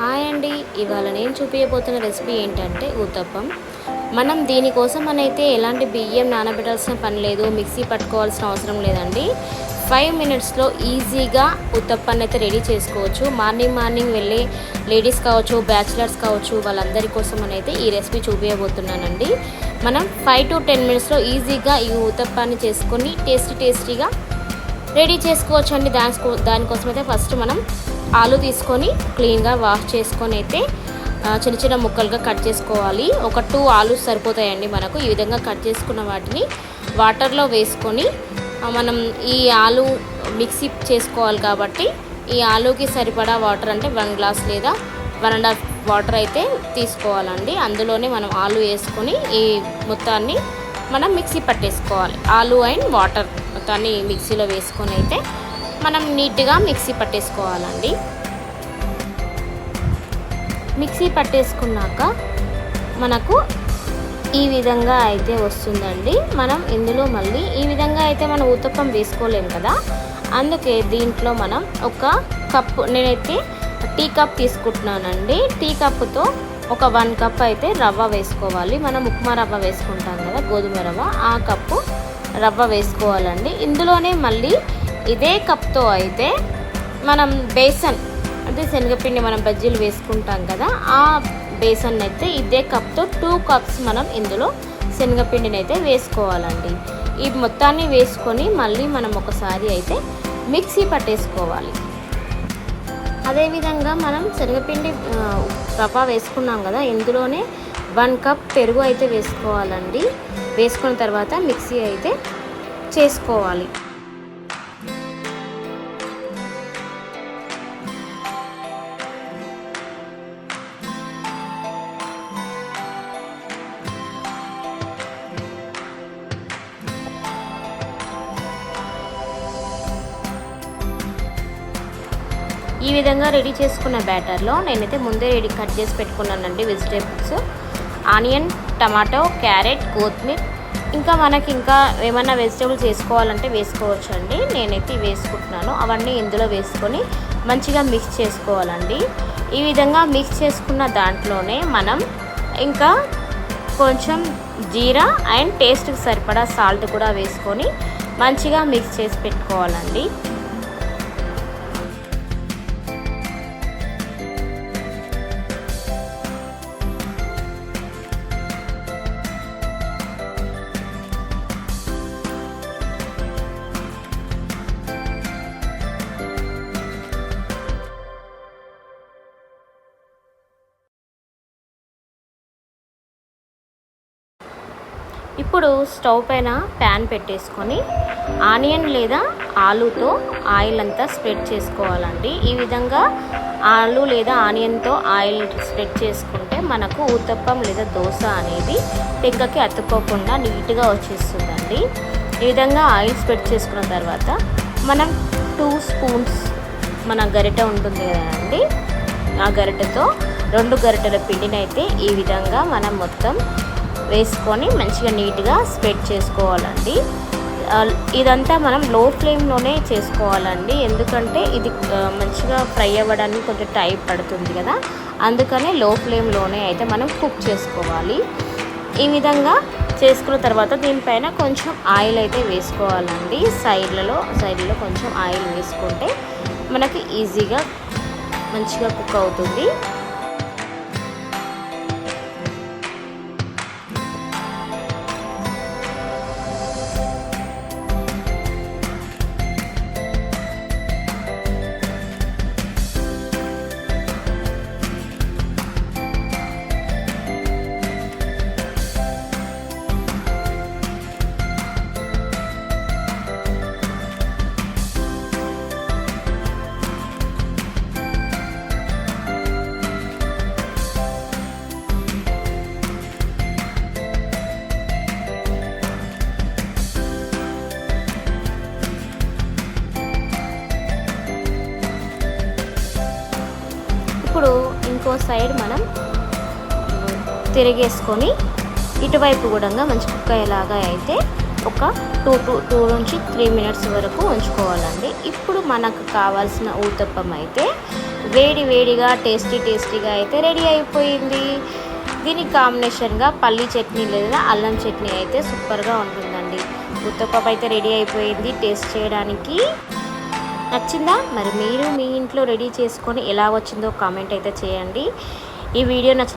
Hi అండి, ఇవాళ నేను చూపించబోతున్న రెసిపీ ఏంటంటే ఊతప్పం. మనం దీనికోసం అయితే ఎలాంటి బియ్యం నానబెట్టాల్సిన పని లేదు, మిక్సీ పట్టుకోవాల్సిన అవసరం లేదండి. 5 మినిట్స్లో ఈజీగా ఊతప్పాన్ని అయితే రెడీ చేసుకోవచ్చు. మార్నింగ్ వెళ్ళే లేడీస్ కావచ్చు, బ్యాచిలర్స్ కావచ్చు, వాళ్ళందరి కోసం అయితే ఈ రెసిపీ చూపించబోతున్నానండి. మనం 5 to 10 మినిట్స్లో ఈజీగా ఈ ఊతప్పాన్ని చేసుకొని టేస్టీగా రెడీ చేసుకోవచ్చు అండి. దానికోసం అయితే ఫస్ట్ మనం ఆలు తీసుకొని క్లీన్గా వాష్ చేసుకొని అయితే చిన్న ముక్కలుగా కట్ చేసుకోవాలి. ఒక 2 ఆలు సరిపోతాయండి మనకు. ఈ విధంగా కట్ చేసుకున్న వాటిని వాటర్లో వేసుకొని మనం ఈ ఆలు మిక్సీ చేసుకోవాలి కాబట్టి ఈ ఆలుకి సరిపడా వాటర్ అంటే 1 గ్లాస్ లేదా 1.5 వాటర్ అయితే తీసుకోవాలండి. అందులోనే మనం ఆలు వేసుకొని ఈ మొత్తాన్ని మనం మిక్సీ పట్టేసుకోవాలి. ఆలు అండ్ వాటర్ మొత్తాన్ని మిక్సీలో వేసుకొని అయితే మనం నీట్గా మిక్సీ పట్టేసుకోవాలండి. మిక్సీ పట్టేసుకున్నాక మనకు ఈ విధంగా అయితే వస్తుందండి. మనం ఇందులో మళ్ళీ ఈ విధంగా అయితే మనం ఊతప్పం వేసుకోలేము కదా, అందుకే దీంట్లో మనం ఒక కప్పు, నేనైతే టీ కప్ తీసుకుంటున్నానండి. టీ కప్పుతో ఒక 1 కప్ అయితే రవ్వ వేసుకోవాలి. మనం ఉప్మా రవ్వ వేసుకుంటాం కదా, గోధుమ రవ్వ, ఆ కప్పు రవ్వ వేసుకోవాలండి. ఇందులోనే మళ్ళీ ఇదే కప్తో అయితే మనం బేసన్ అంటే శనగపిండి, మనం బజ్జీలు వేసుకుంటాం కదా, ఆ బేసన్ అయితే ఇదే కప్తో 2 కప్స్ మనం ఇందులో శనగపిండిని అయితే వేసుకోవాలండి. ఈ మొత్తాన్ని వేసుకొని మళ్ళీ మనం ఒకసారి అయితే మిక్సీ పట్టేసుకోవాలి. అదేవిధంగా మనం శనగపిండి రవ్వ వేసుకున్నాం కదా, ఇందులోనే 1 కప్ పెరుగు అయితే వేసుకోవాలండి. వేసుకున్న తర్వాత మిక్సీ అయితే చేసుకోవాలి. ఈ విధంగా రెడీ చేసుకున్న బ్యాటర్లో నేనైతే ముందే కట్ చేసి పెట్టుకున్నానండి వెజిటేబుల్స్, ఆనియన్, టమాటో, క్యారెట్, కొత్తిమీర, ఇంకా మనకి ఇంకా ఏమైనా వెజిటేబుల్స్ వేసుకోవాలంటే వేసుకోవచ్చు అండి. నేనైతే వేసుకుంటున్నాను. అవన్నీ ఇందులో వేసుకొని మంచిగా మిక్స్ చేసుకోవాలండి. ఈ విధంగా మిక్స్ చేసుకున్న దాంట్లోనే మనం ఇంకా కొంచెం జీరా అండ్ టేస్ట్కి సరిపడా సాల్ట్ కూడా వేసుకొని మంచిగా మిక్స్ చేసి పెట్టుకోవాలండి. ఇప్పుడు స్టవ్ పైన ప్యాన్ పెట్టేసుకొని ఆనియన్ లేదా ఆలుతో ఆయిల్ అంతా స్ప్రెడ్ చేసుకోవాలండి. ఈ విధంగా ఆలు లేదా ఆనియన్తో ఆయిల్ స్ప్రెడ్ చేసుకుంటే మనకు ఊతప్పం లేదా దోశ అనేది పెక్కకి అతుక్కోకుండా నీట్గా వచ్చేస్తుందండి. ఈ విధంగా ఆయిల్ స్ప్రెడ్ చేసుకున్న తర్వాత మనం 2 స్పూన్స్ మన గరిటె ఉంటుంది కదండి, ఆ గరిటెతో 2 గరిటెల పిండిని అయితే ఈ విధంగా మనం మొత్తం వేసుకొని మంచిగా నీట్గా స్ప్రెడ్ చేసుకోవాలండి. ఇదంతా మనం లో ఫ్లేమ్లోనే చేసుకోవాలండి, ఎందుకంటే ఇది మంచిగా ఫ్రై అవ్వడానికి కొంచెం టైం పడుతుంది కదా, అందుకనే లో ఫ్లేమ్లోనే అయితే మనం కుక్ చేసుకోవాలి. ఈ విధంగా చేసుకున్న తర్వాత దీనిపైన కొంచెం ఆయిల్ అయితే వేసుకోవాలండి. సైడ్లలో కొంచెం ఆయిల్ వేసుకుంటే మనకి ఈజీగా మంచిగా కుక్ అవుతుంది. ఇప్పుడు ఇంకో సైడ్ మనం తిరిగేసుకొని ఇటువైపు కూడా మంచి కుక్ అయ్యేలాగా అయితే ఒక 2 నుంచి 3 మినిట్స్ వరకు ఉంచుకోవాలండి. ఇప్పుడు మనకు కావాల్సిన ఊతప్పం అయితే వేడి వేడిగా టేస్టీగా అయితే రెడీ అయిపోయింది. దీనికి కాంబినేషన్గా పల్లీ చట్నీ లేదా అల్లం చట్నీ అయితే సూపర్గా ఉంటుందండి. ఉత్తప్పం అయితే రెడీ అయిపోయింది టేస్ట్ చేయడానికి. నచ్చిందా? మరి మీరు మీ ఇంట్లో రెడీ చేసుకొని ఎలా వచ్చిందో కామెంట్ అయితే చేయండి. ఈ వీడియో నచ్చి